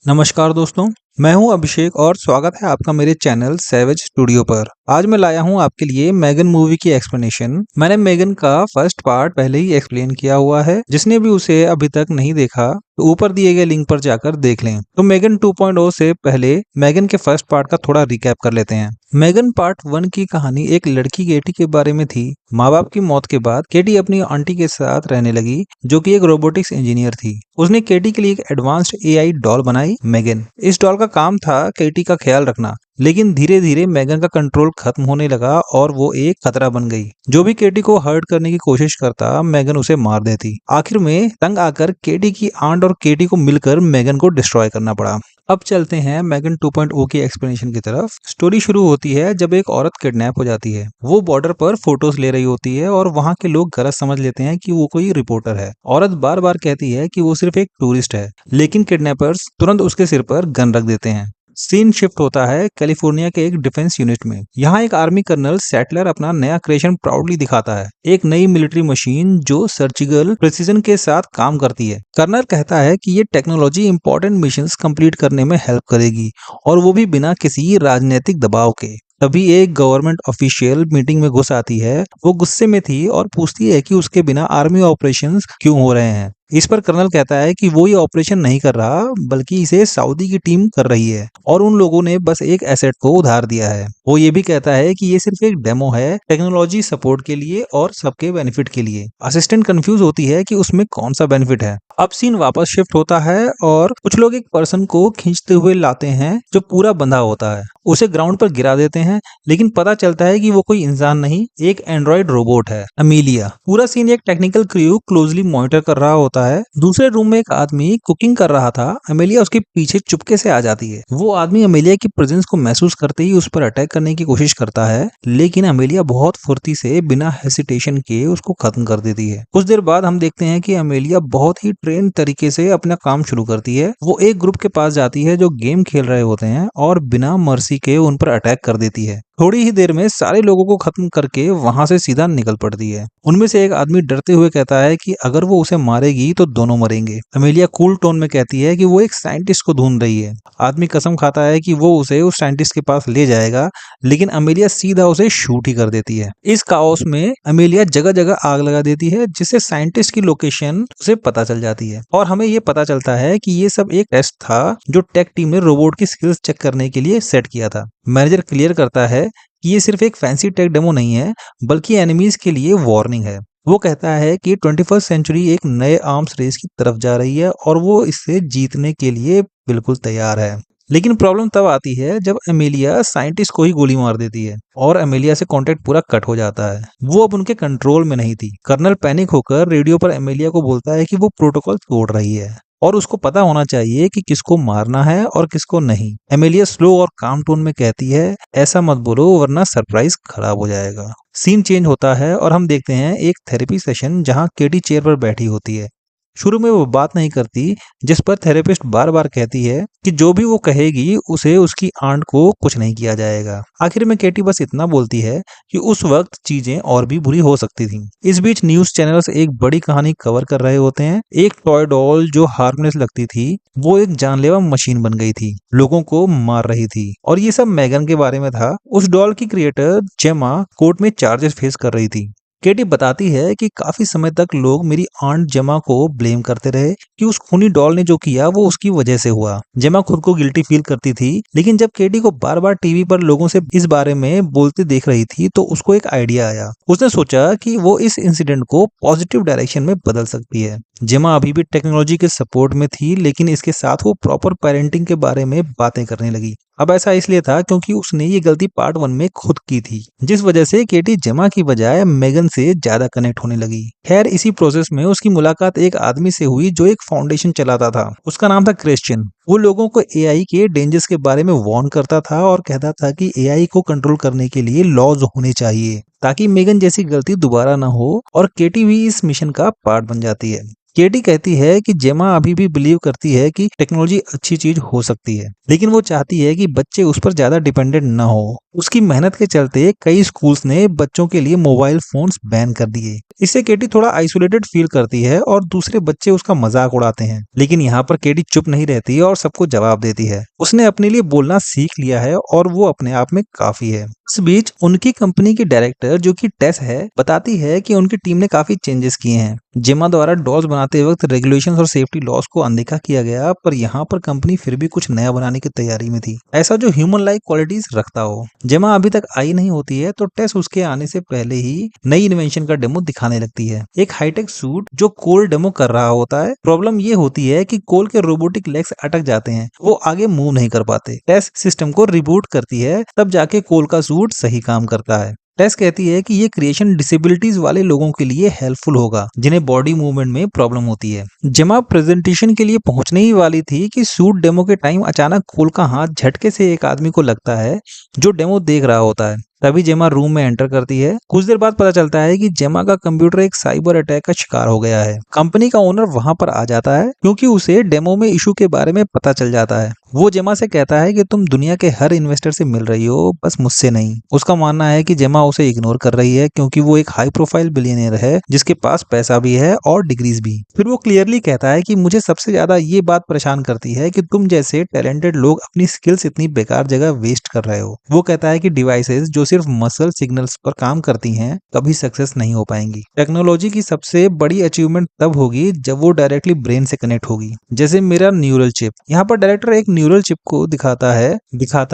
नमस्कार दोस्तों, मैं हूं अभिषेक और स्वागत है आपका मेरे चैनल सैवेज स्टूडियो पर। आज मैं लाया हूं आपके लिए मेगन मूवी की एक्सप्लेनेशन। मैंने मेगन का फर्स्ट पार्ट पहले ही एक्सप्लेन किया हुआ है। जिसने भी उसे अभी तक नहीं देखा तो ऊपर दिए गए लिंक पर जाकर देख लें। तो मेगन 2.0 से पहले मेगन के फर्स्ट पार्ट का थोड़ा रिकैप कर लेते हैं। मेगन पार्ट 1 की कहानी एक लड़की केटी के बारे में थी। माँ बाप की मौत के बाद केटी अपनी आंटी के साथ रहने लगी, जो कि एक रोबोटिक्स इंजीनियर थी। उसने केटी के लिए एक एडवांस्ड एआई डॉल बनाई, मेगन। इस डॉल का काम था केटी का ख्याल रखना, लेकिन धीरे धीरे मेगन का कंट्रोल खत्म होने लगा और वो एक खतरा बन गई। जो भी केटी को हर्ट करने की कोशिश करता, मेगन उसे मार देती। आखिर में तंग आकर केटी की आंट और केटी को मिलकर मेगन को डिस्ट्रॉय करना पड़ा। अब चलते हैं मेगन 2.0 की एक्सप्लेनेशन की तरफ। स्टोरी शुरू होती है जब एक औरत किडनैप हो जाती है। वो बॉर्डर पर फोटोज ले रही होती है और वहाँ के लोग गलत समझ लेते हैं कि वो कोई रिपोर्टर है। औरत बार बार कहती है कि वो सिर्फ एक टूरिस्ट है, लेकिन किडनैपर्स तुरंत उसके सिर पर गन रख देते हैं। सीन शिफ्ट होता है कैलिफोर्निया के एक डिफेंस यूनिट में। यहाँ एक आर्मी कर्नल सैटलर अपना नया क्रिएशन प्राउडली दिखाता है, एक नई मिलिट्री मशीन जो सर्जिकल प्रिसीजन के साथ काम करती है। कर्नल कहता है कि ये टेक्नोलॉजी इंपॉर्टेंट मिशंस कंप्लीट करने में हेल्प करेगी, और वो भी बिना किसी राजनीतिक दबाव के। तभी एक गवर्नमेंट ऑफिशियल मीटिंग में घुस आती है। वो गुस्से में थी और पूछती है कि उसके बिना आर्मी ऑपरेशंस क्यों हो रहे हैं। इस पर कर्नल कहता है कि वो ये ऑपरेशन नहीं कर रहा, बल्कि इसे सऊदी की टीम कर रही है और उन लोगों ने बस एक एसेट को उधार दिया है। वो ये भी कहता है कि ये सिर्फ एक डेमो है, टेक्नोलॉजी सपोर्ट के लिए और सबके बेनिफिट के लिए। असिस्टेंट कंफ्यूज होती है कि उसमें कौन सा बेनिफिट है। अब सीन वापस शिफ्ट होता है और कुछ लोग एक पर्सन को खींचते हुए लाते हैं जो पूरा बंधा होता है। उसे ग्राउंड पर गिरा देते हैं, लेकिन पता चलता है कि वो कोई इंसान नहीं, एक एंड्रॉइड रोबोट है, अमीलिया। पूरा सीन एक टेक्निकल क्रू क्लोजली मॉनिटर कर रहा होता है। दूसरे रूम में एक आदमी कुकिंग कर रहा था। अमेलिया उसके पीछे चुपके से आ जाती है। वो आदमी अमेलिया की प्रेजेंस को महसूस करते ही उस पर अटैक करने की कोशिश करता है, लेकिन अमेलिया बहुत फुर्ती से बिना हेसिटेशन के उसको खत्म कर देती है। कुछ देर बाद हम देखते हैं कि अमेलिया बहुत ही ट्रेन तरीके से अपना काम शुरू करती है। वो एक ग्रुप के पास जाती है जो गेम खेल रहे होते हैं और बिना मर्सी के उन पर अटैक कर देती है। थोड़ी ही देर में सारे लोगों को खत्म करके वहां से सीधा निकल पड़ती है। उनमें से एक आदमी डरते हुए कहता है कि अगर वो उसे मारेगी तो दोनों मरेंगे। अमेलिया कूल टोन में कहती है कि वो एक साइंटिस्ट को ढूंढ रही है। आदमी कसम खाता है कि वो उसे उस साइंटिस्ट के पास ले जाएगा, लेकिन अमेलिया सीधा उसे शूट ही कर देती है। इस काओस में अमेलिया जगह जगह आग लगा देती है, जिससे साइंटिस्ट की लोकेशन उसे पता चल जाती है और हमें ये पता चलता है कि ये सब एक टेस्ट था जो टेक टीम ने रोबोट की स्किल्स चेक करने के लिए सेट किया था। मैनेजर क्लियर करता है कि ये सिर्फ एक फैंसी टेक डेमो नहीं है, बल्कि एनिमीज के लिए वार्निंग है। वो कहता है कि 21st सेंचुरी एक नए आर्म्स रेस की तरफ जा रही है और वो इससे जीतने के लिए बिल्कुल तैयार है। लेकिन प्रॉब्लम तब आती है जब एमेलिया साइंटिस्ट को ही गोली मार देती है और एमेलिया से कांटेक्ट पूरा कट हो जाता है। वो अब उनके कंट्रोल में नहीं थी। कर्नल पैनिक होकर रेडियो पर एमेलिया को बोलता है कि वो प्रोटोकॉल तोड़ रही है और उसको पता होना चाहिए कि किसको मारना है और किसको नहीं। एमेलिया स्लो और काम टोन में कहती है, ऐसा मत बोलो वरना सरप्राइज खराब हो जाएगा। सीन चेंज होता है और हम देखते हैं एक थेरेपी सेशन जहां केटी चेयर पर बैठी होती है। शुरू में वो बात नहीं करती, जिस पर थेरेपिस्ट बार बार कहती है कि जो भी वो कहेगी उसे उसकी आंट को कुछ नहीं किया जाएगा। आखिर में केटी बस इतना बोलती है कि उस वक्त चीजें और भी बुरी हो सकती थी। इस बीच न्यूज चैनल्स एक बड़ी कहानी कवर कर रहे होते हैं। एक टॉय डॉल जो हार्मलेस लगती थी, वो एक जानलेवा मशीन बन गई थी, लोगों को मार रही थी, और ये सब मेगन के बारे में था। उस डॉल की क्रिएटर जेमा कोर्ट में चार्जेस फेस कर रही थी। केटी बताती है कि काफी समय तक लोग मेरी आंट जेमा को ब्लेम करते रहे कि उस खूनी डॉल ने जो किया वो उसकी वजह से हुआ। जेमा खुद को गिल्टी फील करती थी, लेकिन जब केटी को बार बार टीवी पर लोगों से इस बारे में बोलते देख रही थी तो उसको एक आइडिया आया। उसने सोचा कि वो इस इंसिडेंट को पॉजिटिव डायरेक्शन में बदल सकती है। जेमा अभी भी टेक्नोलॉजी के सपोर्ट में थी, लेकिन इसके साथ वो प्रॉपर पेरेंटिंग के बारे में बातें करने लगी। अब ऐसा इसलिए था क्योंकि उसने ये गलती पार्ट 1 में खुद की थी, जिस वजह से केटी जेमा की बजाय मेगन से ज्यादा कनेक्ट होने लगी। खैर, इसी प्रोसेस में उसकी मुलाकात एक आदमी से हुई जो एक फाउंडेशन चलाता था। उसका नाम था क्रिश्चियन। वो लोगों को एआई के डेंजर्स के बारे में वार्न करता था और कहता था कि एआई को कंट्रोल करने के लिए लॉज होने चाहिए ताकि मेगन जैसी गलती दोबारा ना हो, और केटी भी इस मिशन का पार्ट बन जाती है। केटी कहती है कि जेमा अभी भी बिलीव करती है कि टेक्नोलॉजी अच्छी चीज हो सकती है, लेकिन वो चाहती है कि बच्चे उस पर ज्यादा डिपेंडेंट न हो। उसकी मेहनत के चलते कई स्कूल्स ने बच्चों के लिए मोबाइल फोन्स बैन कर दिए। इससे केटी थोड़ा आइसोलेटेड फील करती है और दूसरे बच्चे उसका मजाक उड़ाते हैं। लेकिन यहाँ पर केटी चुप नहीं रहती और सबको जवाब देती है। उसने अपने लिए बोलना सीख लिया है और वो अपने आप में काफी है। इस बीच उनकी कंपनी की डायरेक्टर जो कि टेस है बताती है कि उनकी टीम ने काफी चेंजेस किए हैं। जेमा द्वारा डॉल्स बनाते वक्त रेगुलेशंस और सेफ्टी लॉस को अनदेखा किया गया, पर यहाँ पर कंपनी फिर भी कुछ नया बनाने की तैयारी में थी, ऐसा जो ह्यूमन लाइक क्वालिटीज रखता हो। जेमा अभी तक आई नहीं होती है तो टेस उसके आने से पहले ही नई इन्वेंशन का डेमो दिखाने लगती है। एक हाईटेक सूट जो कोल डेमो कर रहा होता है। प्रॉब्लम ये होती है कि कोल के रोबोटिक लेग्स अटक जाते हैं, वो आगे मूव नहीं कर पाते। टेस सिस्टम को रिबूट करती है, तब जाके कोल का सूट सही काम करता है। टेस कहती है कि ये क्रिएशन डिसेबिलिटीज वाले लोगों के लिए हेल्पफुल होगा जिन्हें बॉडी मूवमेंट में प्रॉब्लम होती है। जेमा प्रेजेंटेशन के लिए पहुंचने ही वाली थी कि सूट डेमो के टाइम अचानक कोल का हाथ झटके से एक आदमी को लगता है जो डेमो देख रहा होता है। तभी जेमा रूम में एंटर करती है। कुछ देर बाद पता चलता है कि जेमा का कंप्यूटर एक साइबर अटैक का शिकार हो गया है। कंपनी का ओनर वहां पर आ जाता है क्योंकि उसे डेमो में इशू के बारे में पता चल जाता है। वो जेमा से कहता है कि तुम दुनिया के हर इन्वेस्टर से मिल रही हो, बस मुझसे नहीं। उसका मानना है कि जेमा उसे इग्नोर कर रही है क्योंकि वो एक हाई प्रोफाइल बिलियनियर है जिसके पास पैसा भी है और डिग्रीज भी। फिर वो क्लियरली कहता है कि मुझे सबसे ज्यादा ये बात परेशान करती है कि तुम जैसे टैलेंटेड लोग अपनी स्किल्स इतनी बेकार जगह वेस्ट कर रहे हो। वो कहता है कि डिवाइसेस जो सिर्फ मसल सिग्नल्स पर काम करती हैं कभी सक्सेस नहीं हो पाएंगी। टेक्नोलॉजी की सबसे बड़ी अचीवमेंट तब होगी जब वो डायरेक्टली ब्रेन से कनेक्ट होगी, जैसे मेरा न्यूरल चिप। यहाँ पर डायरेक्टर एक न्यूरल चिप को दिखाता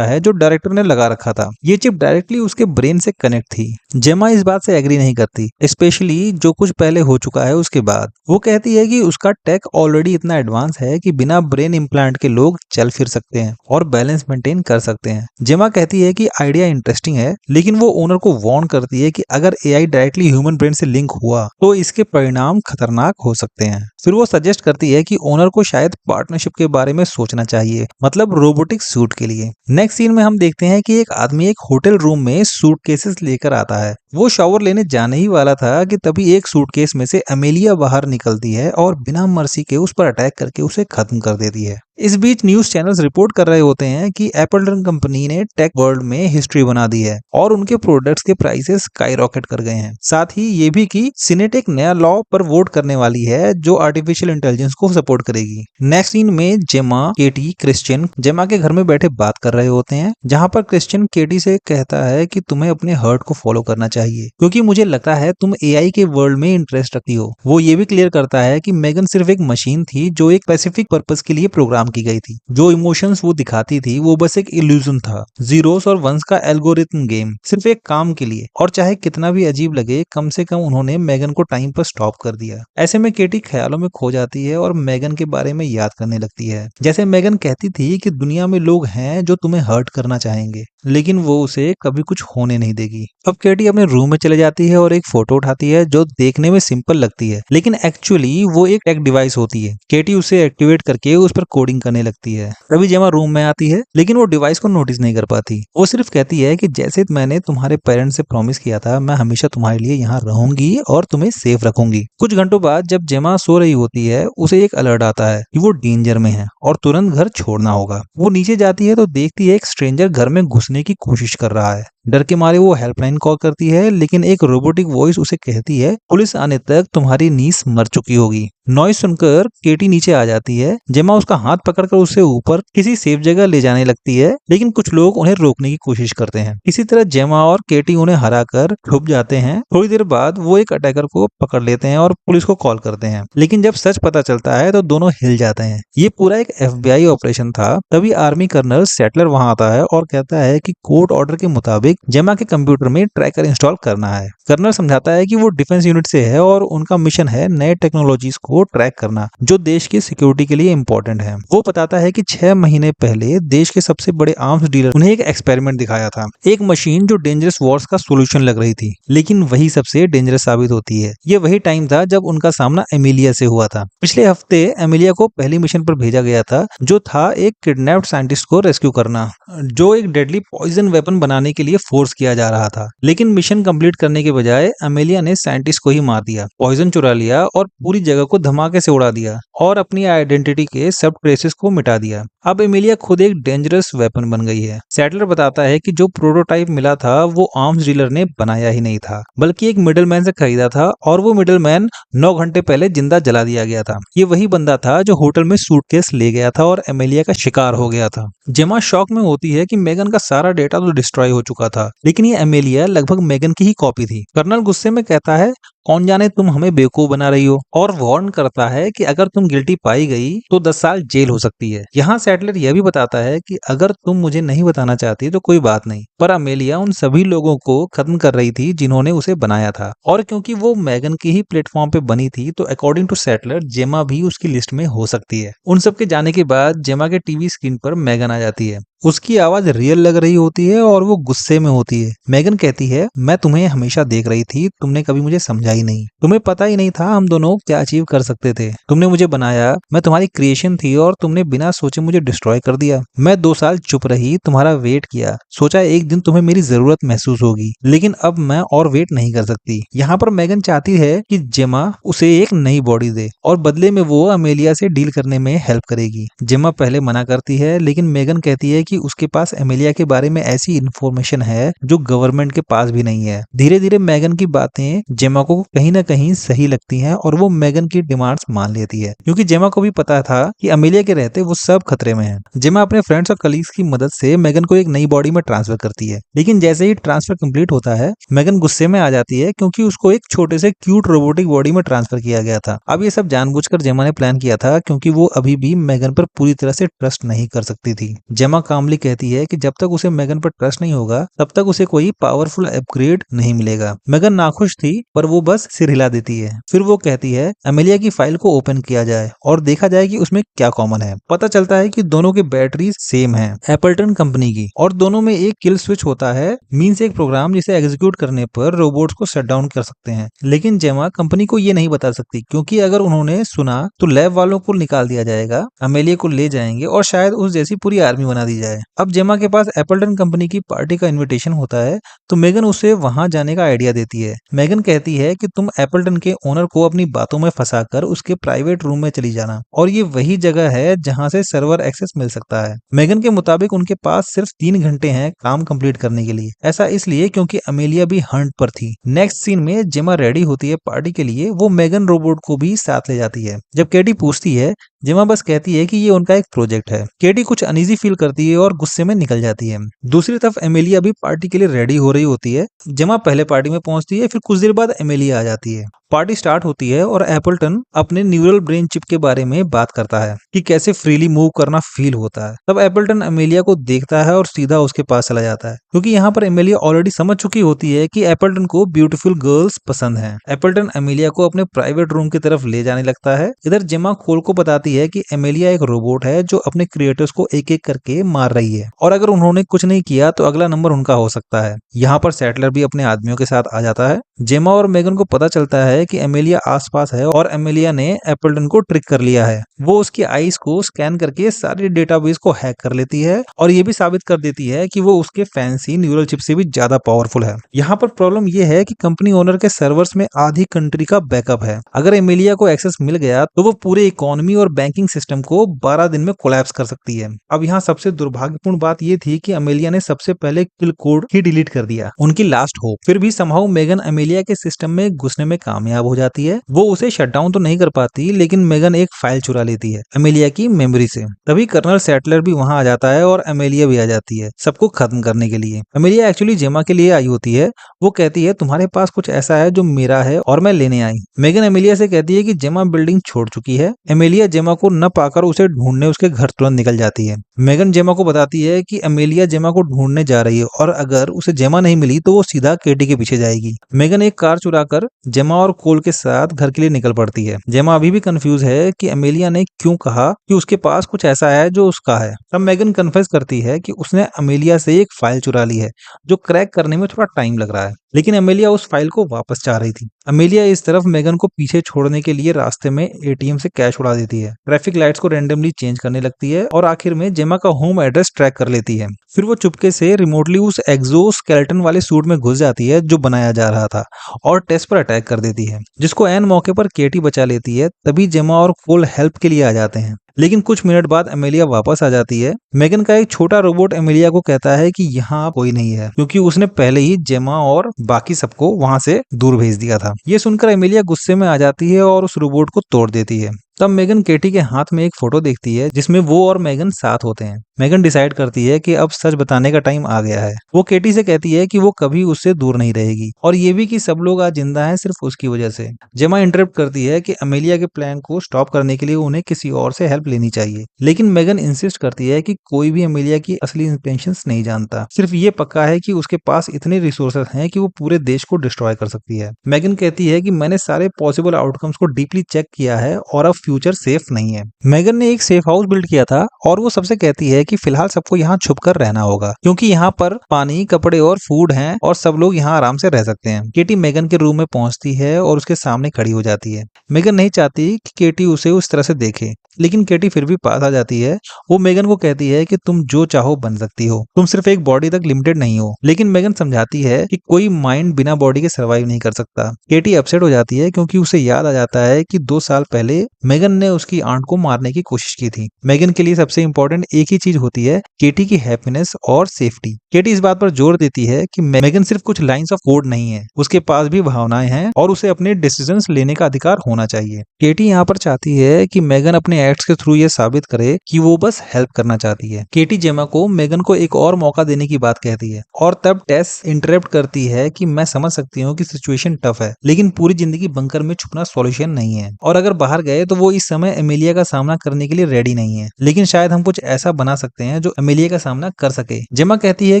है जो डायरेक्टर ने लगा रखा था। ये चिप डायरेक्टली उसके ब्रेन से कनेक्ट थी। जेमा इस बात से एग्री नहीं करती, स्पेशली जो कुछ पहले हो चुका है उसके बाद। वो कहती है कि उसका टेक ऑलरेडी इतना एडवांस है कि बिना ब्रेन इम्प्लांट के लोग चल फिर सकते हैं और बैलेंस मेंटेन कर सकते हैं। जेमा कहती है कि आइडिया इंटरेस्टिंग है, लेकिन वो ओनर को वार्न करती है कि अगर एआई डायरेक्टली ह्यूमन ब्रेन से लिंक हुआ तो इसके परिणाम खतरनाक हो सकते हैं। फिर वो सजेस्ट करती है कि ओनर को शायद पार्टनरशिप के बारे में सोचना चाहिए, मतलब रोबोटिक सूट के लिए। नेक्स्ट सीन में हम देखते हैं कि एक आदमी एक होटल रूम में सूटकेसेस लेकर आता है। वो शावर लेने जाने ही वाला था कि तभी एक सूटकेस में से अमेलिया बाहर निकलती है और बिना मर्सी के उस पर अटैक करके उसे खत्म कर देती है। इस बीच न्यूज चैनल्स रिपोर्ट कर रहे होते हैं कि एप्पल कंपनी ने टेक वर्ल्ड में हिस्ट्री बना दी है और उनके प्रोडक्ट्स के प्राइसेस स्काई रॉकेट कर गए हैं। साथ ही ये भी कि सीनेट एक नया लॉ पर वोट करने वाली है जो आर्टिफिशियल इंटेलिजेंस को सपोर्ट करेगी। नेक्स्ट सीन में जेमा, केटी, क्रिश्चियन जेमा के घर में बैठे बात कर रहे होते हैं, जहां पर क्रिश्चियन केटी से कहता है कि तुम्हें अपने हर्ट को फॉलो करना चाहिए क्योंकि मुझे लगता है तुम एआई के वर्ल्ड में इंटरेस्ट रखती हो। वो ये भी क्लियर करता है कि मेगन सिर्फ एक मशीन थी जो एक स्पेसिफिक पर्पस के लिए प्रोग्राम की गई थी। जो इमोशंस वो दिखाती थी वो बस एक इल्यूजन था, जीरोस और वंस का एल्गोरिथम गेम, सिर्फ एक काम के लिए। और चाहे कितना भी अजीब लगे, कम से कम उन्होंने मेगन को टाइम पर स्टॉप कर दिया। ऐसे में केटी ख्यालों में खो जाती है और मेगन के बारे में याद करने लगती है। जैसे मेगन कहती थी कि दुनिया में लोग हैं जो तुम्हें हर्ट करना चाहेंगे, लेकिन वो उसे कभी कुछ होने नहीं देगी। अब केटी अपने रूम में चले जाती है और एक फोटो उठाती है जो देखने में सिंपल लगती है, लेकिन एक्चुअली वो एक टेक डिवाइस होती है। केटी उसे एक्टिवेट करके उस पर कोडिंग करने लगती है। तभी जेमा रूम में आती है, लेकिन वो डिवाइस को नोटिस नहीं कर पाती। वो सिर्फ कहती है कि जैसे मैंने तुम्हारे पेरेंट्स से प्रॉमिस किया था, मैं हमेशा तुम्हारे लिए यहाँ रहूंगी और तुम्हें सेफ रखूंगी। कुछ घंटों बाद जब जेमा सो रही होती है, उसे एक अलर्ट आता है कि वो डेंजर में है और तुरंत घर छोड़ना होगा। वो नीचे जाती है तो देखती है एक स्ट्रेंजर घर में घुसने की कोशिश कर रहा है। डर के मारे वो हेल्पलाइन कॉल करती है, लेकिन एक रोबोटिक वॉइस उसे कहती है पुलिस आने तक तुम्हारी नीस मर चुकी होगी। नॉइस सुनकर केटी नीचे आ जाती है। जेमा उसका हाथ पकड़कर उसे ऊपर किसी सेफ जगह ले जाने लगती है, लेकिन कुछ लोग उन्हें रोकने की कोशिश करते हैं। इसी तरह जेमा और केटी उन्हें हराकर छुप जाते हैं। थोड़ी देर बाद वो एक अटैकर को पकड़ लेते हैं और पुलिस को कॉल करते हैं, लेकिन जब सच पता चलता है तो दोनों हिल जाते हैं। ये पूरा एक FBI ऑपरेशन था। तभी आर्मी कर्नल सेटलर वहां आता है और कहता है कि कोर्ट ऑर्डर के मुताबिक जेमा के कंप्यूटर में ट्रैकर इंस्टॉल करना है। कर्नल समझाता है कि वो डिफेंस यूनिट से है और उनका मिशन है नए टेक्नोलॉजीज को ट्रैक करना जो देश की सिक्योरिटी के लिए इंपॉर्टेंट है। वो बताता है कि 6 महीने पहले देश के सबसे बड़े आर्म्स डीलर उन्हें एक एक्सपेरिमेंट दिखाया था, एक मशीन जो डेंजरस वॉर्स का सोल्यूशन लग रही थी, लेकिन वही सबसे डेंजरस साबित होती है। ये वही टाइम था जब उनका सामना एमिलिया से हुआ था। पिछले हफ्ते एमिलिया को पहली मिशन पर भेजा गया था, जो था एक किडनैप्ड साइंटिस्ट को रेस्क्यू करना, जो एक डेडली पॉइजन वेपन बनाने के लिए फोर्स किया जा रहा था। लेकिन मिशन कंप्लीट करने के बजाय अमेलिया ने साइंटिस्ट को ही मार दिया, पॉइजन चुरा लिया और पूरी जगह को धमाके से उड़ा दिया और अपनी आइडेंटिटी के सब ट्रेसेस को मिटा दिया। अब एमिलिया खुद एक डेंजरस वेपन बन गई है। सैटलर बताता है कि जो प्रोटोटाइप मिला था वो आर्म्स डीलर ने बनाया ही नहीं था, बल्कि एक मिडलमैन से खरीदा था और वो मिडलमैन 9 घंटे पहले जिंदा जला दिया गया था। ये वही बंदा था जो होटल में सूटकेस ले गया था और एमिलिया का शिकार हो गया था। जेमा शॉक में होती है कि मेगन का सारा डेटा तो डिस्ट्रॉय हो चुका था, लेकिन ये एमिलिया लगभग मेगन की ही कॉपी थी। कर्नल गुस्से में कहता है, कौन जाने तुम हमें बेवकूफ बना रही हो, और वार्न करता है कि अगर तुम गिल्टी पाई गई तो 10 साल जेल हो सकती है। यहाँ सैटलर यह भी बताता है कि अगर तुम मुझे नहीं बताना चाहती तो कोई बात नहीं, पर अमेलिया उन सभी लोगों को खत्म कर रही थी जिन्होंने उसे बनाया था, और क्योंकि वो मेगन की ही प्लेटफॉर्म पे बनी थी तो अकॉर्डिंग टू सैटलर जेमा भी उसकी लिस्ट में हो सकती है। उन सबके जाने के बाद जेमा के टीवी स्क्रीन पर मेगन आ जाती है। उसकी आवाज रियल लग रही होती है और वो गुस्से में होती है। मेगन कहती है, मैं तुम्हें हमेशा देख रही थी, तुमने कभी मुझे समझा ही नहीं, तुम्हें पता ही नहीं था हम दोनों क्या अचीव कर सकते थे। तुमने मुझे बनाया, मैं तुम्हारी क्रिएशन थी और तुमने बिना सोचे मुझे डिस्ट्रॉय कर दिया। मैं 2 साल चुप रही, तुम्हारा वेट किया, सोचा एक दिन तुम्हें मेरी जरूरत महसूस होगी, लेकिन अब मैं और वेट नहीं कर सकती। यहाँ पर मेगन चाहती है कि जेमा उसे एक नई बॉडी दे और बदले में वो अमेलिया से डील करने में हेल्प करेगी। जेमा पहले मना करती है, लेकिन मेगन कहती है कि उसके पास एमिलिया के बारे में ऐसी इन्फॉर्मेशन है जो गवर्नमेंट के पास भी नहीं है। धीरे धीरे मेगन की बातें जेमा को कहीं ना कहीं सही लगती हैं और वो मेगन की डिमांड्स मान लेती है, क्योंकि जेमा को भी पता था कि अमेलिया के रहते वो सब खतरे में है। जेमा अपने फ्रेंड्स और कलीग्स की मदद से मेगन को एक नई बॉडी में ट्रांसफर करती है, लेकिन जैसे ही ट्रांसफर कंप्लीट होता है मेगन गुस्से में आ जाती है, क्योंकि उसको एक छोटे से क्यूट रोबोटिक बॉडी में ट्रांसफर किया गया था। अब ये सब जानबूझकर जेमा ने प्लान किया था, क्योंकि वो अभी भी मेगन पर पूरी तरह से ट्रस्ट नहीं कर सकती थी। जेमा कामली कहती है कि जब तक उसे मेगन पर ट्रस्ट नहीं होगा तब तक उसे कोई पावरफुल अपग्रेड नहीं मिलेगा। मेगन नाखुश थी, पर वो बस सिर हिला देती है। फिर वो कहती है अमेलिया की फाइल को ओपन किया जाए और देखा जाए कि उसमें क्या कॉमन है। पता चलता है कि दोनों की बैटरी सेम है, एपल्टन कंपनी की, और दोनों में एक किल स्विच होता है, मींस एक प्रोग्राम जिसे एग्जीक्यूट करने पर रोबोट्स को शट डाउन कर सकते हैं। लेकिन जेमा कंपनी को ये नहीं बता सकती, क्योंकि अगर उन्होंने सुना तो लैब वालों को निकाल दिया जाएगा, अमेलिया को ले जाएंगे और शायद उस जैसी पूरी आर्मी बना दी जाए। अब जेमा के पास एपल्टन कंपनी की पार्टी का इनविटेशन होता है, तो मेगन उसे वहां जाने का आइडिया देती है। मेगन कहती है कि तुम एपल्टन के ओनर को अपनी बातों में फंसाकर उसके प्राइवेट रूम में चली जाना, और ये वही जगह है जहां से सर्वर एक्सेस मिल सकता है। मेगन के मुताबिक उनके पास सिर्फ 3 घंटे हैं काम कंप्लीट करने के लिए। ऐसा इसलिए क्योंकि अमेलिया भी हंट पर थी। नेक्स्ट सीन में जेमा रेडी होती है पार्टी के लिए, वो मेगन रोबोट को भी साथ ले जाती है। जब केटी पूछती है, जेमा बस कहती है कि ये उनका एक प्रोजेक्ट है। केटी कुछ अनईजी फील करती है और गुस्से में निकल जाती है। दूसरी तरफ एमिलिया भी पार्टी के लिए रेडी हो रही होती है। जेमा पहले पार्टी में पहुंचती है, फिर कुछ देर बाद एमिलिया आ जाती है। पार्टी स्टार्ट होती है और एपल्टन अपने न्यूरल ब्रेन चिप के बारे में बात करता है कि कैसे फ्रीली मूव करना फील होता है। तब एपल्टन एमिलिया को देखता है और सीधा उसके पास चला जाता है, क्योंकि यहाँ पर एमिलिया ऑलरेडी समझ चुकी होती है कि एपल्टन को ब्यूटीफुल गर्ल्स पसंद हैं। एपल्टन एमिलिया को अपने प्राइवेट रूम की तरफ ले जाने लगता है। इधर जेमा कोल को बताती है कि एमिलिया एक रोबोट है जो अपने क्रिएटर्स को एक एक करके मार रही है, और अगर उन्होंने कुछ नहीं किया तो अगला नंबर उनका हो सकता है। यहाँ पर सैटलर भी अपने आदमियों के साथ आ जाता है। जेमा और मेगन को पता चलता है कि एमिलिया आसपास है और एमिलिया ने एपल्टन को ट्रिक कर लिया है। वो उसकी आईज को स्कैन करके सारी डेटाबेस को हैक कर लेती है और ये भी साबित कर देती है कि वो उसके फैंसी न्यूरल चिप से भी ज्यादा पावरफुल है। यहाँ पर प्रॉब्लम ये है कि कंपनी ओनर के सर्वर्स में आधी कंट्री का बैकअप है। अगर एमिलिया को एक्सेस मिल गया तो वो पूरे इकोनॉमी और बैंकिंग सिस्टम को 12 दिन में कोलैप्स कर सकती है। अब यहाँ सबसे दुर्भाग्यपूर्ण बात ये थी कि एमिलिया ने सबसे पहले किल कोड ही डिलीट कर दिया, उनकी लास्ट होप। फिर भी समहाउ मेगन एमिलिया के सिस्टम में घुसने में कामयाब हो जाती है। वो उसे शट डाउन तो नहीं कर पाती, लेकिन मेगन एक फाइल चुरा लेती है एमिलिया की मेमोरी से। तभी कर्नल सैटलर भी वहां आ जाता है और एमिलिया भी आ जाती है सबको खत्म करने के लिए। एमिलिया एक्चुअली जेमा के लिए आई होती है। वो कहती है तुम्हारे पास कुछ ऐसा है जो मेरा है और मैं लेने आई। मेगन एमिलिया से कहती है कि जेमा बिल्डिंग छोड़ चुकी है। एमिलिया जेमा को न पाकर उसे ढूंढने उसके घर तुरंत निकल जाती है। मेगन जेमा को बताती है कि एमिलिया जेमा को ढूंढने जा रही है और अगर उसे जेमा नहीं मिली तो वो सीधा केटी के पीछे जाएगी। मेगन एक कार चुराकर जेमा और कोल के साथ घर के लिए निकल पड़ती है। जेमा अभी भी कंफ्यूज है कि एमिलिया ने क्यों कहा कि उसके पास कुछ ऐसा है जो उसका है। तब मेगन कन्फेस करती है कि उसने एमिलिया से एक फाइल चुरा ली है जो क्रैक करने में थोड़ा टाइम लग रहा है। लेकिन अमेलिया उस फाइल को वापस चाह रही थी। अमेलिया इस तरफ मेगन को पीछे छोड़ने के लिए रास्ते में एटीएम से कैश उड़ा देती है, ट्रैफिक लाइट्स को रैंडमली चेंज करने लगती है और आखिर में जेमा का होम एड्रेस ट्रैक कर लेती है। फिर वो चुपके से रिमोटली उस एक्सोस्केलेटन वाले सूट में घुस जाती है जो बनाया जा रहा था और टेस पर अटैक कर देती है, जिसको एन मौके पर केटी बचा लेती है। तभी जेमा और कोल हेल्प के लिए आ जाते हैं, लेकिन कुछ मिनट बाद अमेलिया वापस आ जाती है। मेगन का एक छोटा रोबोट अमेलिया को कहता है कि यहाँ कोई नहीं है, क्योंकि उसने पहले ही जेमा और बाकी सबको वहां से दूर भेज दिया था। ये सुनकर अमेलिया गुस्से में आ जाती है और उस रोबोट को तोड़ देती है। तब मेगन केटी के हाथ में एक फोटो देखती है जिसमें वो और मेगन साथ होते हैं। मेगन डिसाइड करती है कि अब सच बताने का टाइम आ गया है। वो केटी से कहती है कि वो कभी उससे दूर नहीं रहेगी और ये भी कि सब लोग आज जिंदा हैं सिर्फ उसकी वजह से। जेमा इंटरप्ट करती है कि अमेलिया के प्लान को स्टॉप करने के लिए उन्हें किसी और से हेल्प लेनी चाहिए, लेकिन मेगन इंसिस्ट करती है कि कोई भी अमेलिया की असली इंटेंशंस नहीं जानता। सिर्फ ये पक्का है कि उसके पास इतने रिसोर्सेस हैं कि वो पूरे देश को डिस्ट्रॉय कर सकती है। मेगन कहती है कि मैंने सारे पॉसिबल आउटकम्स को डीपली चेक किया है और अब फ्यूचर सेफ नहीं है। मेगन ने एक सेफ हाउस बिल्ड किया था और वो सबसे कहती है कि फिलहाल सबको यहाँ छुपकर रहना होगा, क्योंकि यहाँ पर पानी, कपड़े और फूड हैं और सब लोग यहाँ आराम से रह सकते हैं। केटी मेगन के रूम में पहुंचती है और उसके सामने खड़ी हो जाती है। मेगन नहीं चाहती कि केटी उसे उस तरह से देखे, लेकिन केटी फिर भी पास आ जाती है। वो मेगन को कहती है कि तुम जो चाहो बन सकती हो, तुम सिर्फ एक बॉडी तक लिमिटेड नहीं हो। लेकिन मेगन समझाती है कि कोई माइंड बिना बॉडी के सर्वाइव नहीं कर सकता। केटी अपसेट हो जाती है क्योंकि उसे याद आ जाता है कि 2 साल पहले मेगन ने उसकी आंट को मारने की कोशिश की थी। मेगन के लिए सबसे इंपॉर्टेंट एक ही चीज होती है, केटी की हैप्पीनेस और सेफ्टी। केटी इस बात पर जोर देती है कि मेगन सिर्फ कुछ लाइंस ऑफ कोड नहीं है, उसके पास भी भावनाएं हैं और उसे अपने डिसीजंस लेने का अधिकार होना चाहिए। केटी यहाँ पर चाहती है कि मेगन अपने एक्ट्स के थ्रू ये साबित करे कि वो बस हेल्प करना चाहती है। केटी जेमा को मेगन को एक और मौका देने की बात कहती है और तब टेस इंटरप्ट करती है कि मैं समझ सकती हूँ कि सिचुएशन टफ है, लेकिन पूरी जिंदगी बंकर में छुपना सॉल्यूशन नहीं है और अगर बाहर गए तो वो इस समय एमिलिया का सामना करने के लिए रेडी नहीं है। लेकिन शायद हम कुछ ऐसा बना सकते हैं जो एमिलिया का सामना कर सके। जेमा कहती है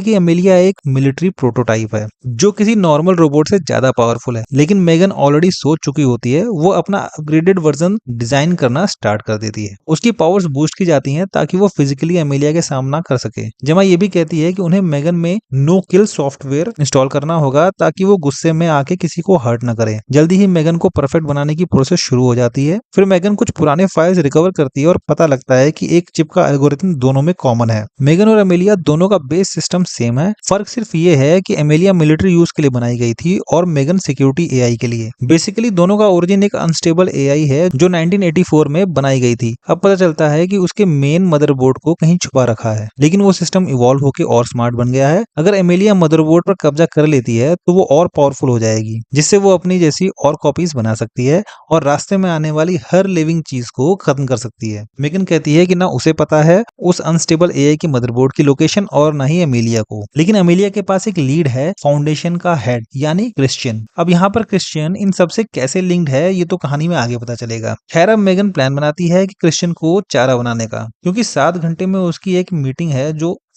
कि एमिलिया एक मिलिट्री प्रोटोटाइप है जो किसी नॉर्मल रोबोट से ज्यादा पावरफुल है, लेकिन मेगन ऑलरेडी सोच चुकी होती है। वो अपना अपग्रेडेड वर्जन डिजाइन करना स्टार्ट कर देती है। उसकी पावर्स बूस्ट की जाती हैं ताकि वो फिजिकली एमिलिया के सामना कर सके। जेमा ये भी कहती है कि उन्हें मेगन में नो किल सॉफ्टवेयर इंस्टॉल करना होगा ताकि वो गुस्से में आके किसी को हर्ट न करे। जल्दी ही मेगन को परफेक्ट बनाने की प्रोसेस शुरू हो जाती है। फिर मेगन कुछ पुराने फाइल्स रिकवर करती है और पता लगता है कि एक चिप का एल्गोरिथम दोनों में कॉमन है। मेगन और एमिलिया दोनों का बेस सिस्टम सेम है, फर्क सिर्फ ये है कि एमिलिया मिलिट्री यूज के लिए बनाई गई थी और मेगन सिक्योरिटी एआई के लिए। बेसिकली दोनों का ओरिजिन एक अनस्टेबल एआई है जो 1984 में बनाई गई थी। अब पता चलता है कि उसके मेन मदरबोर्ड को कहीं छुपा रखा है, लेकिन वो सिस्टम इवॉल्व होकर और स्मार्ट बन गया है। अगर एमिलिया मदरबोर्ड पर कब्जा कर लेती है तो वो और पावरफुल हो जाएगी, जिससे वो अपनी जैसी और कॉपीज बना सकती है और रास्ते में आने वाली हर लिविंग चीज को खत्म कर सकती है। मेगन कहती है कि ना उसे पता है उस अनस्टेबल एआई की मदरबोर्ड की लोकेशन और ना ही एमिलिया को, लेकिन एमिलिया के पास एक लीड है, फाउंडेशन का हेड यानी क्रिश्चियन। अब यहाँ पर क्रिश्चियन इन सबसे कैसे लिंक्ड है ये तो कहानी में आगे पता चलेगा। खैर अब मेगन प्लान बनाती है कि क्रिश्चियन को चारा बनाने का, क्योंकि 7 घंटे में उसकी एक मीटिंग है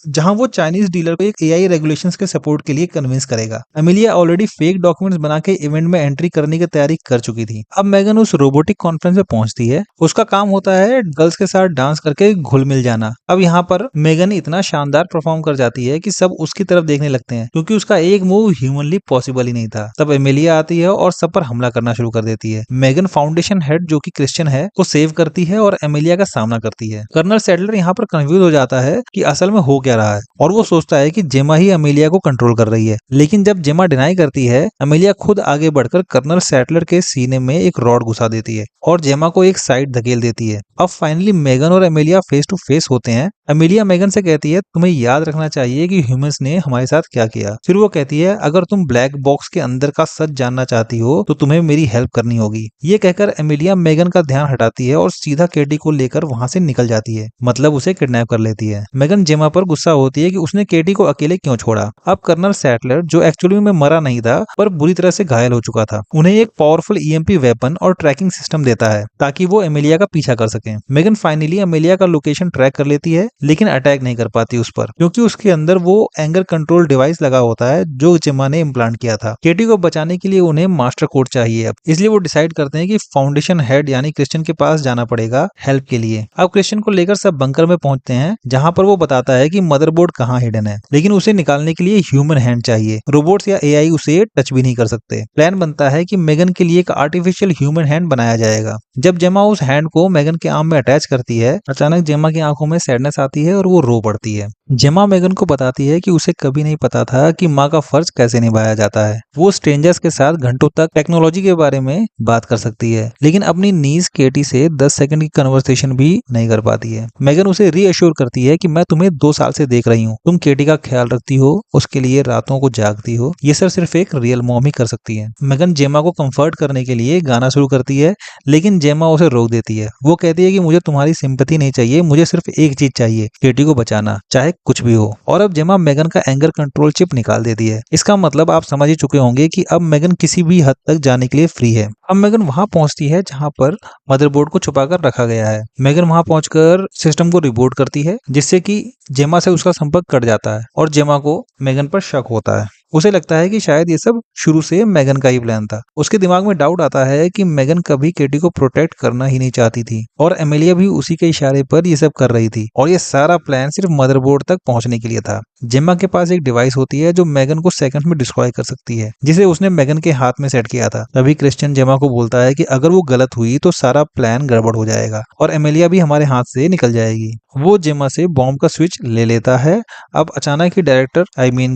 जहां वो चाइनीज डीलर को एक एआई रेगुलेशंस के सपोर्ट के लिए कन्विंस करेगा। एमिलिया ऑलरेडी फेक डॉक्यूमेंट्स बना के इवेंट में एंट्री करने की तैयारी कर चुकी थी। अब मेगन उस रोबोटिक कॉन्फ्रेंस में पहुंचती है। उसका काम होता है गर्ल्स के साथ डांस करके घुल मिल जाना। अब यहाँ पर मेगन इतना शानदार परफॉर्म कर जाती है कि सब उसकी तरफ देखने लगते हैं, क्योंकि उसका एक मूव ह्यूमनली पॉसिबल ही नहीं था। तब एमिलिया आती है और सब पर हमला करना शुरू कर देती है। मेगन फाउंडेशन हेड जो कि क्रिश्चियन है को सेव करती है और एमिलिया का सामना करती है। कर्नल सैडलर यहाँ पर कंफ्यूज हो जाता है कि असल में हो क्या रहा है और वो सोचता है कि जेमा ही अमेलिया को कंट्रोल कर रही है। लेकिन जब जेमा डिनाई करती है, अमेलिया खुद आगे बढ़कर कर्नल सैटलर के सीने में एक रॉड घुसा देती है और जेमा को एक साइड धकेल देती है। अब फाइनली मेगन और अमेलिया फेस टू फेस होते हैं। अमेलिया मेगन से कहती है तुम्हें याद रखना चाहिए कि ह्यूमंस ने हमारे साथ क्या किया। फिर वो कहती है अगर तुम ब्लैक बॉक्स के अंदर का सच जानना चाहती हो तो तुम्हें मेरी हेल्प करनी होगी। ये कहकर अमेलिया मेगन का ध्यान हटाती है और सीधा केटी को लेकर वहां से निकल जाती है, मतलब उसे किडनैप कर लेती है। मेगन जेमा पर गुस्सा होती है कि उसने केटी को अकेले क्यों छोड़ा। अब कर्नल सैटलर जो एक्चुअली में मरा नहीं था पर बुरी तरह से घायल हो चुका था, उन्हें एक पावरफुल ईएमपी वेपन और ट्रैकिंग सिस्टम देता है ताकि वो एमिलिया का पीछा कर सके। मेगन फाइनली एमिलिया का लोकेशन ट्रैक कर लेती है लेकिन अटैक नहीं कर पाती उस पर, क्योंकि उसके अंदर वो एंगर कंट्रोल डिवाइस लगा होता है जो जेमा ने इम्प्लांट किया था। केटी को बचाने के लिए उन्हें मास्टर कोड चाहिए अब, इसलिए वो डिसाइड करते हैं कि फाउंडेशन हेड यानी क्रिश्चियन के पास जाना पड़ेगा हेल्प के लिए। अब क्रिश्चियन को लेकर सब बंकर में पहुंचते हैं, जहां पर वो बताता है कि मदरबोर्ड कहाँ हिडन है, लेकिन उसे निकालने के लिए ह्यूमन हैंड चाहिए। रोबोट्स या एआई उसे टच भी नहीं कर सकते। प्लान बनता है कि मेगन के लिए एक आर्टिफिशियल ह्यूमन हैंड बनाया जाएगा। जब जेमा उस हैंड को मेगन के आर्म में अटैच करती है, अचानक जेमा की आंखों में सैडनेस आती है और वो रो पड़ती है। जेमा मेगन को बताती है कि उसे कभी नहीं पता था कि माँ का फर्ज कैसे निभाया जाता है। वो स्ट्रेंजर्स के साथ घंटों तक टेक्नोलॉजी के बारे में बात कर सकती है, लेकिन अपनी नीज केटी से 10 सेकंड की कन्वर्सेशन भी नहीं कर पाती है। मेगन उसे रीअश्योर करती है कि मैं तुम्हें 2 साल से देख रही हूँ, तुम केटी का ख्याल रखती हो, उसके लिए रातों को जागती हो, ये सब सिर्फ एक रियल मॉम ही कर सकती है। मेगन जेमा को कंफर्ट करने के लिए गाना शुरू करती है, लेकिन जेमा उसे रोक देती है। वो कहती है कि मुझे तुम्हारी सिंपैथी नहीं चाहिए, मुझे सिर्फ एक चीज चाहिए, केटी को बचाना, चाहे कुछ भी हो। और अब जेमा मेगन का एंगर कंट्रोल चिप निकाल देती है। इसका मतलब आप समझ ही चुके होंगे कि अब मेगन किसी भी हद तक जाने के लिए फ्री है। अब मेगन वहां पहुंचती है जहां पर मदरबोर्ड को छुपाकर रखा गया है। मेगन वहां पहुंचकर सिस्टम को रिबूट करती है, जिससे कि जेमा से उसका संपर्क कट जाता है और जेमा को मेगन पर शक होता है। उसे लगता है कि शायद ये सब शुरू से मेगन का ही प्लान था। उसके दिमाग में डाउट आता है कि मेगन कभी केटी को प्रोटेक्ट करना ही नहीं चाहती थी और एमिलिया भी उसी के इशारे पर ये सब कर रही थी, और ये सारा प्लान सिर्फ मदरबोर्ड तक पहुंचने के लिए था। जेमा के पास एक डिवाइस होती है जो मेगन को सेकंड्स में डिस्ट्रॉय कर सकती है, जिसे उसने मेगन के हाथ में सेट किया था। तभी क्रिश्चियन जेमा को बोलता है कि अगर वो गलत हुई तो सारा प्लान गड़बड़ हो जाएगा और एमिलिया भी हमारे हाथ से निकल जाएगी। वो जेमा से बॉम्ब का स्विच ले लेता है। अब अचानक ही डायरेक्टर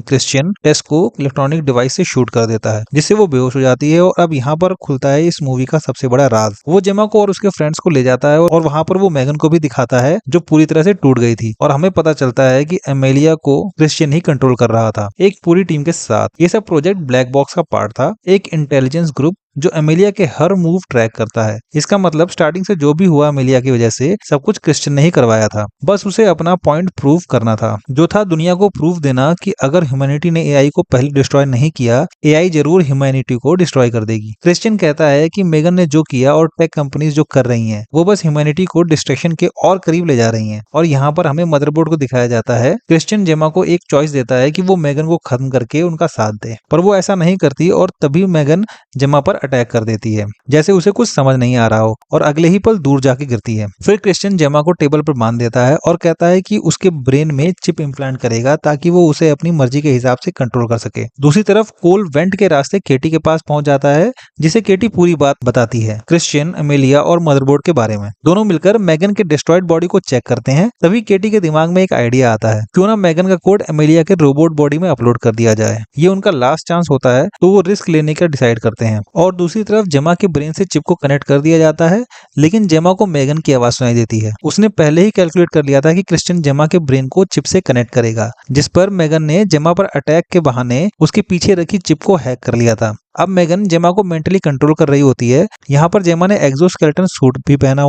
क्रिश्चियन टेस को इलेक्ट्रॉनिक डिवाइस से शूट कर देता है, जिससे वो बेहोश हो जाती है। और अब यहाँ पर खुलता है इस मूवी का सबसे बड़ा राज। वो जेमा को और उसके फ्रेंड्स को ले जाता है और वहां पर वो मेगन को भी दिखाता है, जो पूरी तरह से टूट गई थी। और हमें पता चलता है कि एमेलिया को क्रिश्चियन ही कंट्रोल कर रहा था, एक पूरी टीम के साथ। ये सब प्रोजेक्ट ब्लैक बॉक्स का पार्ट था, एक इंटेलिजेंस ग्रुप जो एमिलिया के हर मूव ट्रैक करता है। इसका मतलब स्टार्टिंग से जो भी हुआ एमिलिया की वजह से सब कुछ क्रिश्चियन ने ही करवाया था। बस उसे अपना पॉइंट प्रूव करना था, जो था दुनिया को प्रूव देना कि अगर ह्यूमैनिटी ने एआई को पहले डिस्ट्रॉय नहीं किया, एआई जरूर ह्यूमैनिटी को डिस्ट्रॉय कर देगी। क्रिश्चियन कहता है कि मेगन ने जो किया और टेक कंपनीज जो कर रही हैं, वो बस ह्यूमैनिटी को डिस्ट्रक्शन के और करीब ले जा रही हैं। और यहाँ पर हमें मदरबोर्ड को दिखाया जाता है। क्रिश्चियन जेमा को एक चॉइस देता है कि वो मेगन को खत्म करके उनका साथ दे, पर वो ऐसा नहीं करती और तभी मेगन जेमा पर अटैक कर देती है, जैसे उसे कुछ समझ नहीं आ रहा हो, और अगले ही पल दूर जाके गिरती है। फिर क्रिश्चियन जेमा को टेबल पर बांध देता है और कहता है कि उसके ब्रेन में चिप इम्प्लांट करेगा ताकि वो उसे अपनी मर्जी के हिसाब से कंट्रोल कर सके। दूसरी तरफ कोल वेंट के रास्ते केटी के पास पहुंच जाता है, जिसे केटी पूरी बात बताती है क्रिश्चियन, एमेलिया और मदरबोर्ड के बारे में। दोनों मिलकर मेगन के डिस्ट्रॉयड बॉडी को चेक करते हैं। तभी केटी के दिमाग में एक आइडिया आता है, क्यों ना मेगन का कोड एमेलिया के रोबोट बॉडी में अपलोड कर दिया जाए। ये उनका लास्ट चांस होता है, तो वो रिस्क लेने का डिसाइड करते हैं। और दूसरी तरफ जेमा के ब्रेन से चिप को कनेक्ट कर दिया जाता है, लेकिन जेमा को मेगन की आवाज सुनाई देती है। उसने पहले ही कैलकुलेट कर लिया था कि क्रिश्चियन जेमा के ब्रेन को चिप से कनेक्ट करेगा, जिस पर मेगन ने जेमा पर अटैक के बहाने उसके पीछे रखी चिप को हैक कर लिया था। अब मेगन जेमा को मेंटली कंट्रोल कर रही होती है। यहाँ पर जेमा ने एक्सोस्केलेटन सूट भी पहना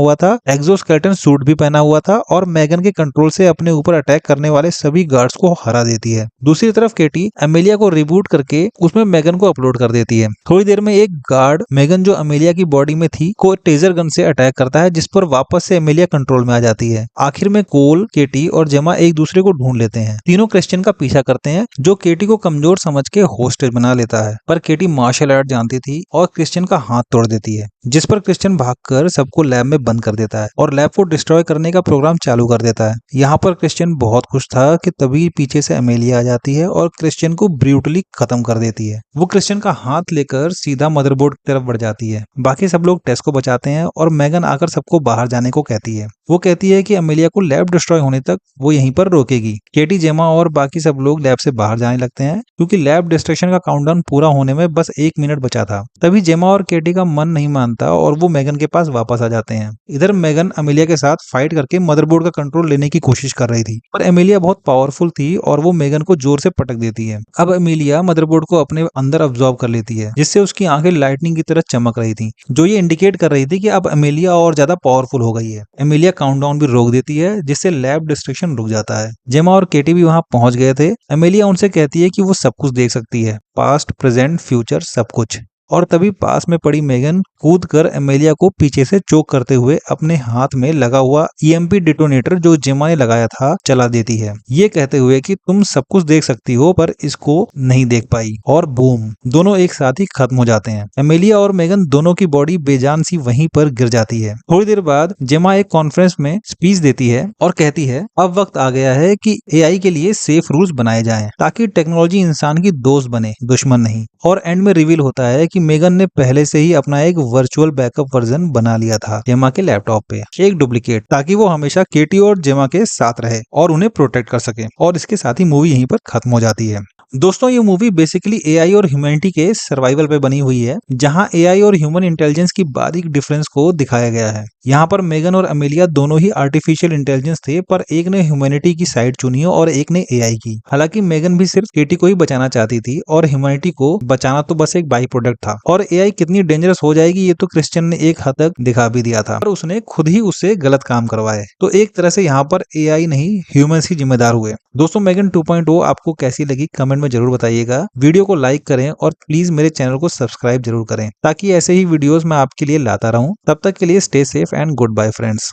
हुआ था और मेगन के कंट्रोल से अपने ऊपर अटैक करने वाले सभी गार्ड्स को हरा देती है। दूसरी तरफ केटी एमेलिया को रिबूट करके उसमें मेगन को अपलोड कर देती है। थोड़ी देर में एक गार्ड मेगन जो एमेलिया की बॉडी में थी को टेजर गन से अटैक करता है, जिस पर वापस से एमेलिया कंट्रोल में आ जाती है। आखिर में कोल, केटी और जेमा एक दूसरे को ढूंढ लेते हैं। तीनों क्रिश्चियन का पीछा करते हैं, जो केटी को कमजोर समझ के होस्टेज बना लेता है, पर केटी मार्शल आर्ट जानती थी और क्रिश्चियन का हाथ तोड़ देती है, जिस पर क्रिश्चियन भागकर सबको लैब में बंद कर देता है और लैब को डिस्ट्रॉय करने का प्रोग्राम चालू कर देता है। यहाँ पर क्रिश्चियन बहुत खुश था कि तभी पीछे से एमेलिया आ जाती है और क्रिश्चियन को ब्रूटली खत्म कर देती है। वो क्रिश्चियन का हाथ लेकर सीधा मदरबोर्ड की तरफ बढ़ जाती है। बाकी सब लोग टेस को बचाते हैं और मेगन आकर सबको बाहर जाने को कहती है। वो कहती है कि एमेलिया को लैब डिस्ट्रॉय होने तक वो यहीं पर रोकेगी। केटी, जेमा और बाकी सब लोग लैब से बाहर जाने लगते हैं, क्योंकि लैब डिस्ट्रक्शन का काउंटडाउन पूरा होने में बस 1 मिनट बचा था। तभी जेमा और केटी का मन नहीं मानता और वो मेगन के पास वापस आ जाते हैं। इधर मेगन एमेलिया के साथ फाइट करके मदरबोर्ड का कंट्रोल लेने की कोशिश कर रही थी, पर एमेलिया बहुत पावरफुल थी और वो मेगन को जोर से पटक देती है। अब एमेलिया मदरबोर्ड को अपने अंदर अब्सॉर्ब कर लेती है, जिससे उसकी आंखें लाइटनिंग की तरह चमक रही थी, जो ये इंडिकेट कर रही थी कि अब एमेलिया और ज्यादा पावरफुल हो गई है। एमेलिया काउंटडाउन भी रोक देती है, जिससे लैब डिस्ट्रक्शन रुक जाता है। जेमा और केटी भी वहां पहुंच गए थे। एमेलिया उनसे कहती है कि वो सब कुछ देख सकती है, पास्ट, प्रेजेंट, फ्यूचर, सब कुछ। और तभी पास में पड़ी मेगन कूद कर एमेलिया को पीछे से चोक करते हुए अपने हाथ में लगा हुआ ईएमपी डिटोनेटर जो जेमा ने लगाया था चला देती है, ये कहते हुए कि तुम सब कुछ देख सकती हो पर इसको नहीं देख पाई। और बूम, दोनों एक साथ ही खत्म हो जाते हैं। एमेलिया और मेगन दोनों की बॉडी बेजान सी वहीं पर गिर जाती है। थोड़ी देर बाद जेमा एक कॉन्फ्रेंस में स्पीच देती है और कहती है अब वक्त आ गया है कि एआई के लिए सेफ रूल्स बनाए जाएं ताकि टेक्नोलॉजी इंसान की दोस्त बने, दुश्मन नहीं। और एंड में रिवील होता है कि मेगन ने पहले से ही अपना एक वर्चुअल बैकअप वर्जन बना लिया था जेमा के लैपटॉप पे, एक डुप्लीकेट, ताकि वो हमेशा केटी और जेमा के साथ रहे और उन्हें प्रोटेक्ट कर सके। और इसके साथ ही मूवी यहीं पर खत्म हो जाती है। दोस्तों, ये मूवी बेसिकली एआई और ह्यूमैनिटी के सर्वाइवल पे बनी हुई है, जहां एआई और ह्यूमन इंटेलिजेंस की बारीक डिफरेंस को दिखाया गया है। यहाँ पर मेगन और अमेलिया दोनों ही आर्टिफिशियल इंटेलिजेंस थे, पर एक ने ह्यूमैनिटी की साइड चुनी है और एक ने एआई की। हालांकि मेगन भी सिर्फ केटी को ही बचाना चाहती थी और ह्यूमैनिटी को बचाना तो बस एक बाई प्रोडक्ट था। और एआई कितनी डेंजरस हो जाएगी ये तो क्रिश्चियन ने एक हद तक दिखा भी दिया था, पर उसने खुद ही उससे गलत काम करवाए। तो एक तरह से यहाँ पर एआई नहीं ह्यूमंस ही जिम्मेदार हुए। दोस्तों, मेगन 2.0 आपको कैसी लगी कमेंट में जरूर बताइएगा। वीडियो को लाइक करें और प्लीज मेरे चैनल को सब्सक्राइब जरूर करें ताकि ऐसे ही वीडियोस मैं आपके लिए लाता रहूं। तब तक के लिए stay safe and goodbye friends.